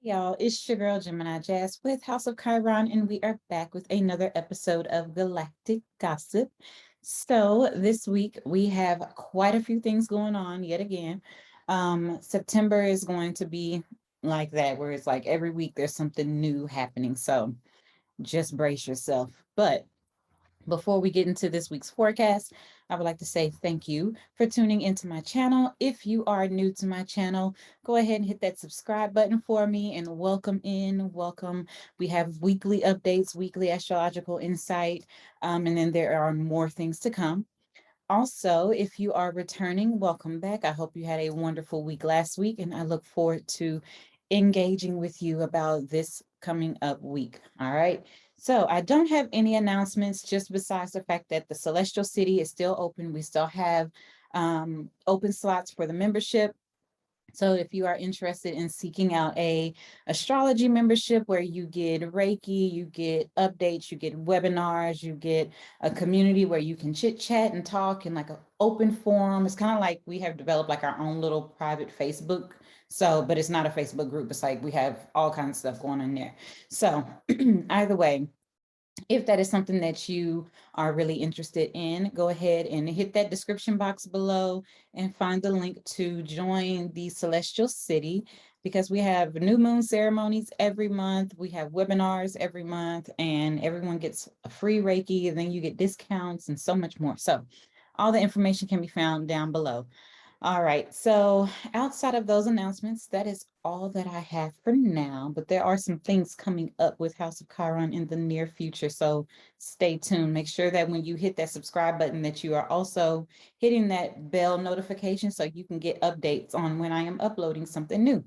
Y'all, it's your girl Gemini Jazz with House of Chiron, and we are back with another episode of Galactic Gossip. So this week we have quite a few things going on yet again. September is going to be like that, where it's like every week there's something new happening. So just brace yourself. But before we get into this week's forecast, I would like to say thank you for tuning into my channel. If you are new to my channel, go ahead and hit that subscribe button for me and welcome in. Welcome. We have weekly updates, weekly astrological insight, and then there are more things to come. Also, if you are returning, welcome back. I hope you had a wonderful week last week, and I look forward to engaging with you about this coming up week. All right. So I don't have any announcements, just besides the fact that the Celestial City is still open. We still have open slots for the membership. So if you are interested in seeking out a astrology membership where you get Reiki, you get updates, you get webinars, you get a community where you can chit chat and talk in like an open forum. It's kind of like we have developed like our own little private Facebook. So, but it's not a Facebook group. It's like we have all kinds of stuff going on there. So either way, if that is something that you are really interested in, go ahead and hit that description box below and find the link to join the Celestial City, because we have new moon ceremonies every month. We have webinars every month, and everyone gets a free Reiki, and then you get discounts and so much more. So all the information can be found down below. All right, so outside of those announcements, that is all that I have for now, but there are some things coming up with House of Chiron in the near future, so stay tuned. Make sure that when you hit that subscribe button that you are also hitting that bell notification so you can get updates on when I am uploading something new.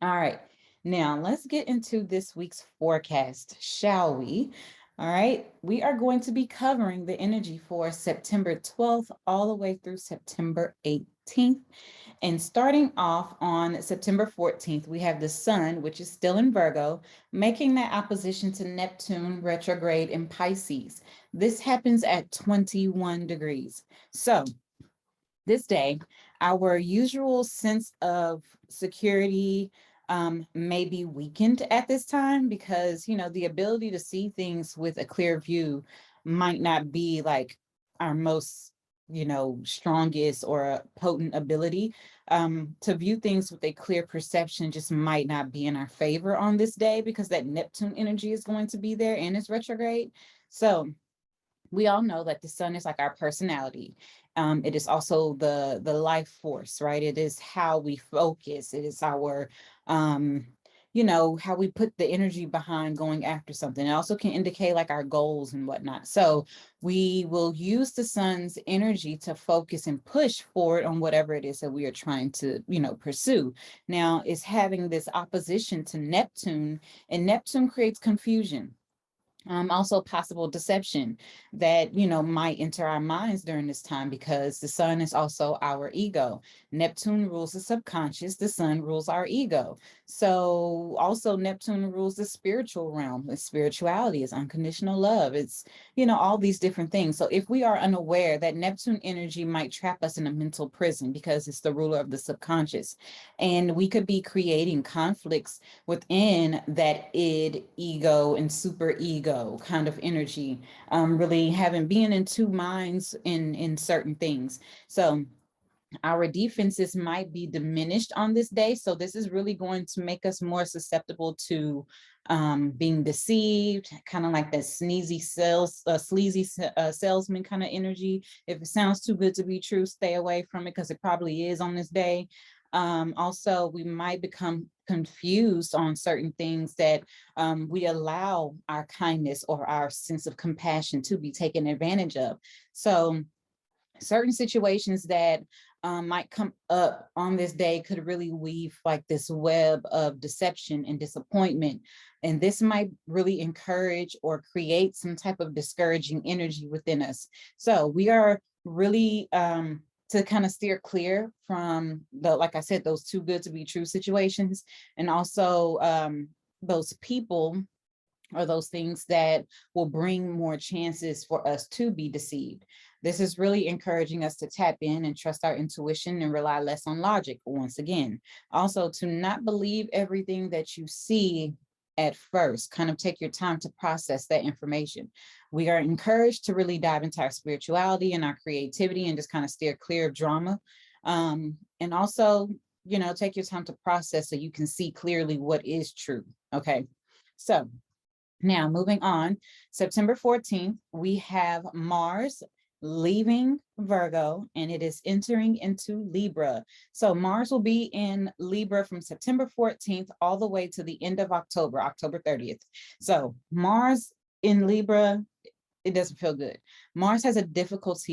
All right, now let's get into this week's forecast, shall we? All right, we are going to be covering the energy for September 12th all the way through September 18th. And starting off on September 14th, we have the sun, which is still in Virgo, making that opposition to Neptune retrograde in Pisces. This happens at 21 degrees. So this day, our usual sense of security may be weakened at this time, because, the ability to see things with a clear view might not be like our most, strongest or potent ability. To view things with a clear perception just might not be in our favor on this day, because that Neptune energy is going to be there and it's retrograde. So we all know that the sun is like our personality. It is also the life force, right? It is how we focus. It is our, how we put the energy behind going after something. It also can indicate like our goals and whatnot. So we will use the sun's energy to focus and push forward on whatever it is that we are trying to, pursue. Now, it's having this opposition to Neptune, and Neptune creates confusion. Also possible deception that might enter our minds during this time, because the sun is also our ego. Neptune rules the subconscious, the sun rules our ego. So also Neptune rules the spiritual realm. The spirituality is unconditional love. It's all these different things. So if we are unaware, that Neptune energy might trap us in a mental prison, because it's the ruler of the subconscious, and we could be creating conflicts within that id, ego, and super ego kind of energy, really having being in two minds in certain things. So our defenses might be diminished on this day. So this is really going to make us more susceptible to being deceived, kind of like that sleazy salesman kind of energy. If it sounds too good to be true, stay away from it, because it probably is on this day. Also, we might become confused on certain things, that we allow our kindness or our sense of compassion to be taken advantage of. So certain situations that might come up on this day could really weave like this web of deception and disappointment. And this might really encourage or create some type of discouraging energy within us. So we are really to kind of steer clear from like I said, those too good to be true situations, and also those people or those things that will bring more chances for us to be deceived. This is really encouraging us to tap in and trust our intuition and rely less on logic once again. Also, to not believe everything that you see at first, kind of take your time to process that information. We are encouraged to really dive into our spirituality and our creativity and just kind of steer clear of drama. And also, take your time to process so you can see clearly what is true. Okay, so now moving on, September 14th, we have Mars leaving Virgo and it is entering into Libra. So Mars will be in Libra from September 14th all the way to the end of October, October 30th. So Mars in Libra, it doesn't feel good. Mars has a difficult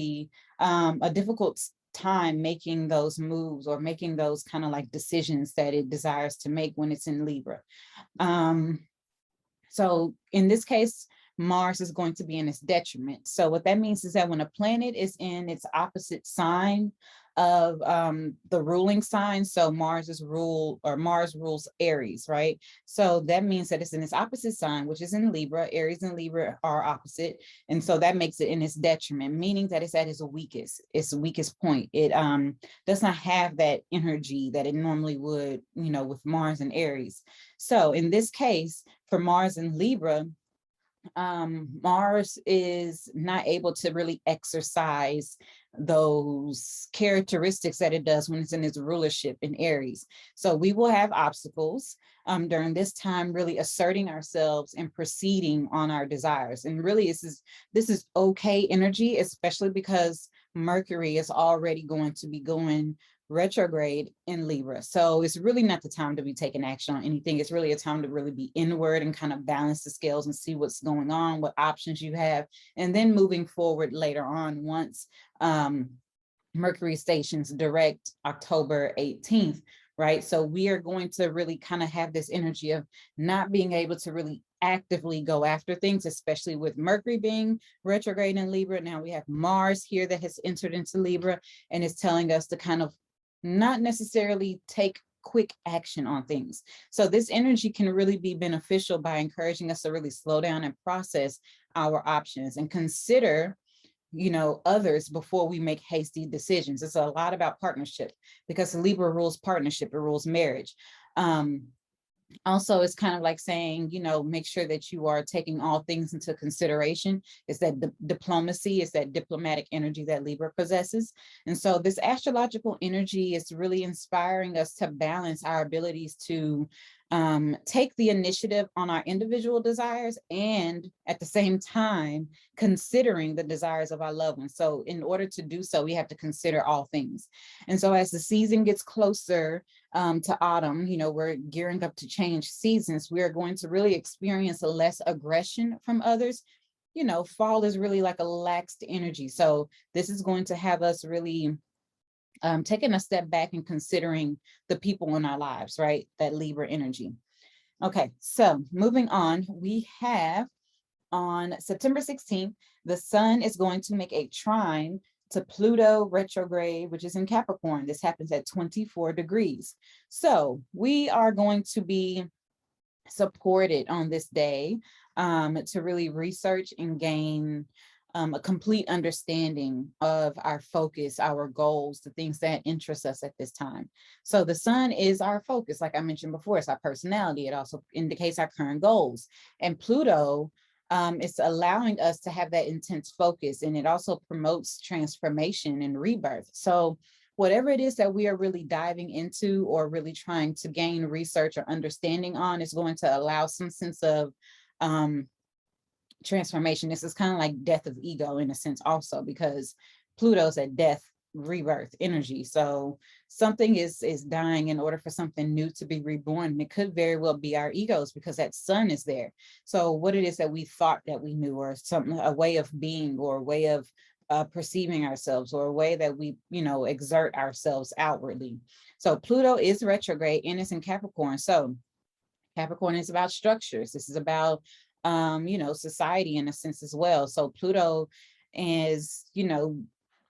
time making those moves or making those kind of like decisions that it desires to make when it's in Libra. So in this case, Mars is going to be in its detriment. So what that means is that when a planet is in its opposite sign of the ruling sign, so Mars rules Aries, right? So that means that it's in its opposite sign, which is in Libra. Aries and Libra are opposite. And so that makes it in its detriment, meaning that it's at its weakest point. It does not have that energy that it normally would, with Mars and Aries. So in this case, for Mars and Libra, Mars is not able to really exercise those characteristics that it does when it's in its rulership in Aries. So we will have obstacles during this time, really asserting ourselves and proceeding on our desires. And really, this is okay energy, especially because Mercury is already going to be going retrograde in Libra. So it's really not the time to be taking action on anything. It's really a time to really be inward and kind of balance the scales and see what's going on, what options you have, and then moving forward later on once Mercury stations direct October 18th, right? So we are going to really kind of have this energy of not being able to really actively go after things, especially with Mercury being retrograde in Libra. Now we have Mars here that has entered into Libra and is telling us to kind of not necessarily take quick action on things. So this energy can really be beneficial by encouraging us to really slow down and process our options and consider, others before we make hasty decisions. It's a lot about partnership because Libra rules partnership, it rules marriage. Also, it's kind of like saying, make sure that you are taking all things into consideration. It's that diplomacy, it's that diplomatic energy that Libra possesses. And so this astrological energy is really inspiring us to balance our abilities to take the initiative on our individual desires and at the same time considering the desires of our loved ones. So in order to do so, we have to consider all things. And so as the season gets closer to autumn, we're gearing up to change seasons, we are going to really experience a less aggression from others. Fall is really like a laxed energy. So this is going to have us really taking a step back and considering the people in our lives, right? That Libra energy. Okay, so moving on, we have on September 16th, the sun is going to make a trine to Pluto retrograde, which is in Capricorn. This happens at 24 degrees. So we are going to be supported on this day to really research and gain a complete understanding of our focus, our goals, the things that interest us at this time. So the sun is our focus. Like I mentioned before, it's our personality. It also indicates our current goals. And Pluto is allowing us to have that intense focus, and it also promotes transformation and rebirth. So whatever it is that we are really diving into or really trying to gain research or understanding on is going to allow some sense of transformation. This is kind of like death of ego in a sense also, because Pluto's at death, rebirth energy. So something is dying in order for something new to be reborn. And it could very well be our egos because that sun is there. So what it is that we thought that we knew, or something, a way of being, or a way of perceiving ourselves, or a way that we, exert ourselves outwardly. So Pluto is retrograde and it's in Capricorn. So Capricorn is about structures. This is about society in a sense as well. So Pluto is,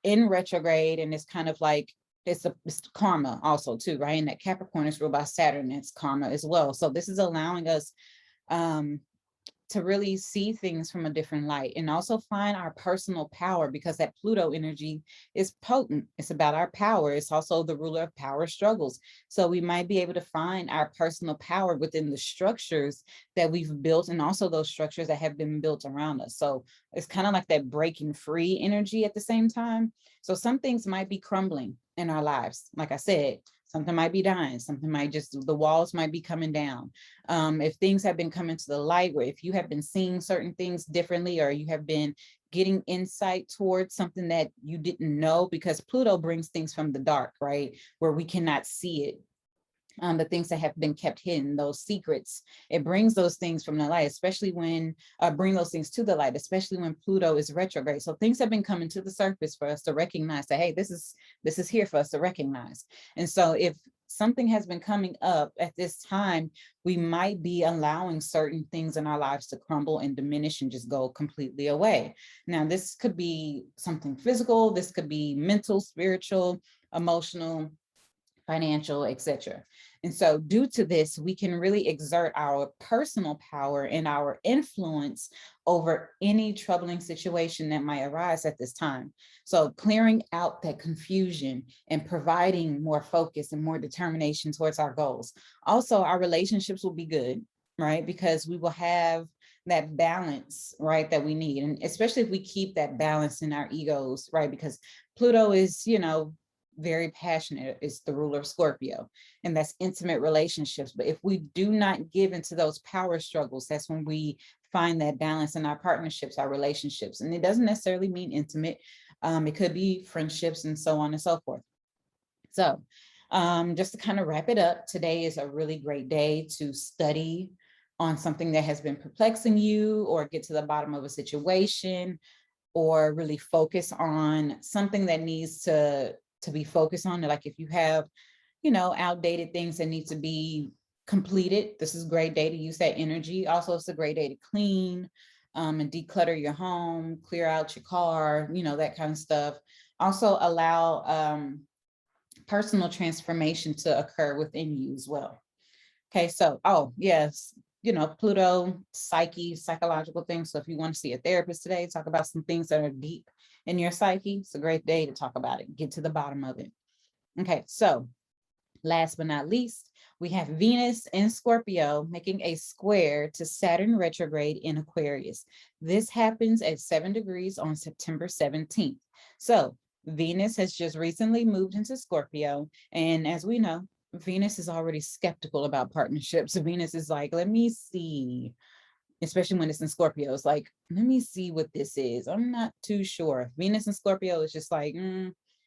in retrograde, and it's kind of like, it's karma also too, right? And that Capricorn is ruled by Saturn, it's karma as well. So this is allowing us to really see things from a different light and also find our personal power, because that Pluto energy is potent. It's about our power. It's also the ruler of power struggles. So we might be able to find our personal power within the structures that we've built, and also those structures that have been built around us. So it's kind of like that breaking free energy at the same time. So some things might be crumbling in our lives. Like I said, something might be dying, something might just, the walls might be coming down. If things have been coming to the light, or if you have been seeing certain things differently, or you have been getting insight towards something that you didn't know, because Pluto brings things from the dark, right? Where we cannot see it. The things that have been kept hidden, those secrets, it brings those things from the light, especially when bring those things to the light, especially when Pluto is retrograde. So things have been coming to the surface for us to recognize that, hey, this is here for us to recognize. And so if something has been coming up at this time, we might be allowing certain things in our lives to crumble and diminish and just go completely away. Now, this could be something physical, this could be mental, spiritual, emotional, financial, etc. And so due to this, we can really exert our personal power and our influence over any troubling situation that might arise at this time. So clearing out that confusion and providing more focus and more determination towards our goals. Also, our relationships will be good, right? Because we will have that balance, right, that we need. And especially if we keep that balance in our egos, right? Because Pluto is, very passionate. It's the ruler of Scorpio, and that's intimate relationships. But if we do not give into those power struggles, that's when we find that balance in our partnerships, our relationships. And it doesn't necessarily mean intimate. It could be friendships and so on and so forth. So just to kind of wrap it up, today is a really great day to study on something that has been perplexing you, or get to the bottom of a situation, or really focus on something that needs to be focused on. Like if you have, outdated things that need to be completed, this is a great day to use that energy. Also, it's a great day to clean and declutter your home, clear out your car, that kind of stuff. Also allow personal transformation to occur within you as well. Okay, so, oh, yes, Pluto, psyche, psychological things. So if you want to see a therapist today, talk about some things that are deep in your psyche, it's a great day to talk about it, get to the bottom of it. Okay, so last but not least, we have Venus in Scorpio making a square to Saturn retrograde in Aquarius. This happens at 7 degrees on September 17th. So Venus has just recently moved into Scorpio. And as we know, Venus is already skeptical about partnerships. Venus is like, let me see, especially when it's in Scorpio. It's like, let me see what this is. I'm not too sure. Venus in Scorpio is just like,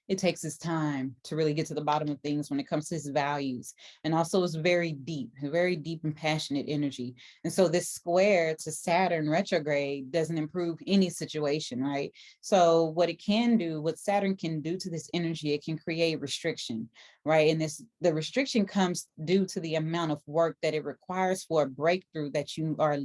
it takes its time to really get to the bottom of things when it comes to his values. And also it's very deep and passionate energy. And so this square to Saturn retrograde doesn't improve any situation, right? So what it can do, what Saturn can do to this energy, it can create restriction, right? And the restriction comes due to the amount of work that it requires for a breakthrough that you are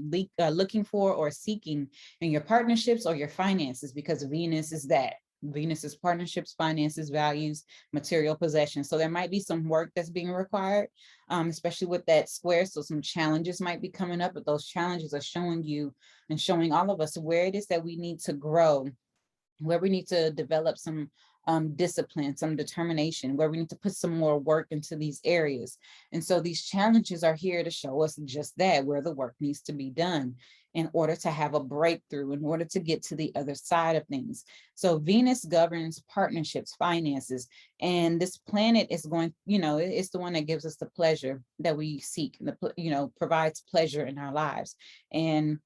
looking for or seeking in your partnerships or your finances, because Venus is that. Venus is partnerships, finances, values, material possessions. So there might be some work that's being required, especially with that square. So some challenges might be coming up, but those challenges are showing you and showing all of us where it is that we need to grow, where we need to develop some discipline, some determination, where we need to put some more work into these areas. And so these challenges are here to show us just that, where the work needs to be done in order to have a breakthrough, in order to get to the other side of things. So Venus governs partnerships, finances, and this planet is going, it's the one that gives us the pleasure that we seek, provides pleasure in our lives. And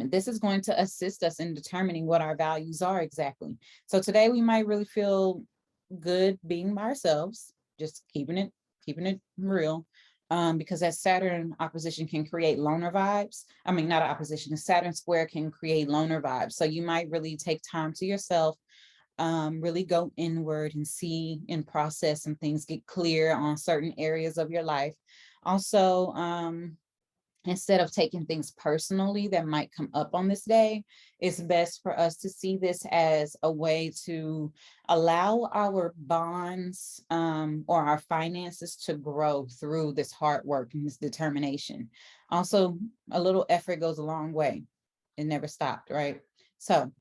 this is going to assist us in determining what our values are exactly. So today we might really feel good being by ourselves, just keeping it real. Because that Saturn opposition can create loner vibes. I mean, not an opposition, a Saturn square can create loner vibes. So you might really take time to yourself, really go inward and see and process some things, get clear on certain areas of your life. Also, instead of taking things personally that might come up on this day, it's best for us to see this as a way to allow our bonds or our finances to grow through this hard work and this determination. Also, a little effort goes a long way. It never stopped, right? So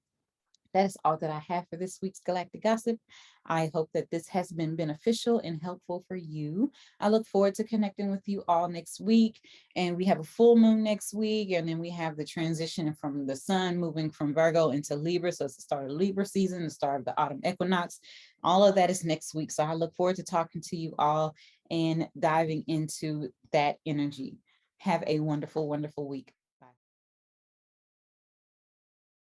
that is all that I have for this week's Galactic Gossip. I hope that this has been beneficial and helpful for you. I look forward to connecting with you all next week. And we have a full moon next week. And then we have the transition from the sun moving from Virgo into Libra. So it's the start of Libra season, the start of the autumn equinox. All of that is next week. So I look forward to talking to you all and diving into that energy. Have a wonderful, wonderful week.